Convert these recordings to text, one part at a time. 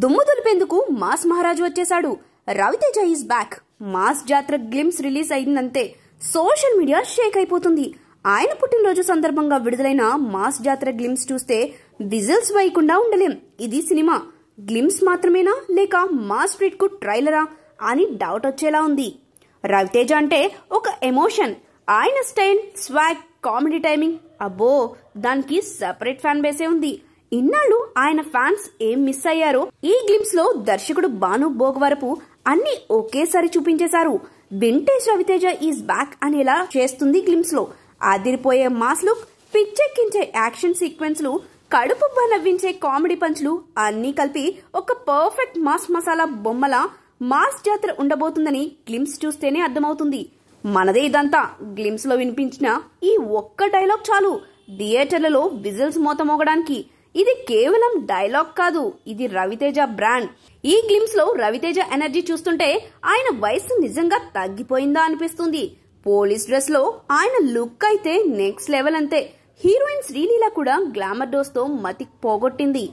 దుమ్ము దులిపేందుకు మాస్ మహారాజు వచ్చేశాడు. Ravi Teja is back. Mass Jathara glimpse release అయిందంటే సోషల్ మీడియా షేక్ అయిపోతుంది. ఆయన పుట్టినరోజు సందర్భంగా విడుదలైన మాస్ జాతర గ్లిమ్స్ చూస్తే విజిల్స్ వేయకుండా ఉండలేం. ఇది సినిమా గ్లిమ్స్ మాత్రమేనా లేక మాస్ స్ట్రీట్ కు ట్రైలరా అని డౌట్ వచ్చేలా ఉంది. రవితేజ అంటే ఒక ఎమోషన్. ఆయన స్టైల్, స్వాగ్, కామెడీ టైమింగ్, అబ్బో దానికి సెపరేట్ ఫ్యాన్ బేసే ఉంది. ఇన్నాళ్ళు ఆయన ఫ్యాన్స్ ఏం మిస్ అయ్యారో ఈ గ్లిమ్స్ లో దర్శకుడు భాను భోగవరపు అన్ని ఒకేసారి చూపించేశారు. వింటేజ్ రవితేజ ఈజ్ బ్యాక్ అనేలా చేస్తుంది గ్లిమ్స్ లో. అదిరిపోయే మాస్ లుక్, పిచ్చెక్కించే యాక్షన్ సీక్వెన్స్ లు, కడుపు నవ్వించే కామెడీ పంచ్లు అన్నీ కలిపి ఒక పర్ఫెక్ట్ మాస్ మసాలా బొమ్మల మాస్ జాతర ఉండబోతుందని గ్లిమ్స్ చూస్తేనే అర్థమవుతుంది. మనదే ఇదంతా. గ్లిమ్స్ లో వినిపించిన ఈ ఒక్క డైలాగ్ చాలు థియేటర్లలో విజిల్స్ మోత మోగడానికి. ఇది కేవలం డైలాగ్ కాదు, ఇది రవితేజ బ్రాండ్. ఈ గ్లిమ్స్ లో రవితేజ ఎనర్జీ చూస్తుంటే ఆయన వయసు నిజంగా తగ్గిపోయిందా అనిపిస్తుంది. పోలీస్ డ్రెస్ లో ఆయన లుక్ అయితే నెక్స్ట్ లెవెల్ అంతే. హీరోయిన్ శ్రీలీల కూడా గ్లామర్ డోస్ తో మతి పోగొట్టింది.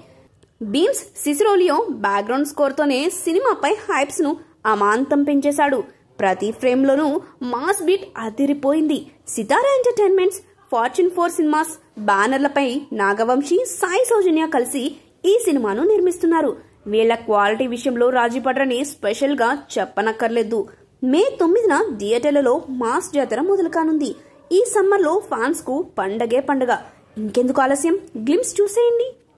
బీమ్స్ సిసిరోలియో బ్యాక్గ్రౌండ్ స్కోర్ తోనే సినిమాపై హైప్స్ ను అమాంతం పెంచేశాడు. ప్రతి ఫ్రేమ్ లోనూ మాస్ బీట్ అదిరిపోయింది. సితారా ఎంటర్టైన్మెంట్స్, ఫార్చ్యూన్ 4 సినిమాస్ బ్యానర్లపై నాగవంశీ, సాయి సౌజన్య కలిసి ఈ సినిమాను నిర్మిస్తున్నారు. వీళ్ల క్వాలిటీ విషయంలో రాజీ పడరని స్పెషల్ గా చెప్పనక్కర్లేదు. మే 9న థియేటర్లలో మాస్ జాతర మొదలు కానుంది. ఈ సమ్మర్ లో ఫ్యాన్స్ కు పండగే పండగ. ఇంకెందుకు ఆలస్యం, గ్లిమ్స్ చూసేయండి.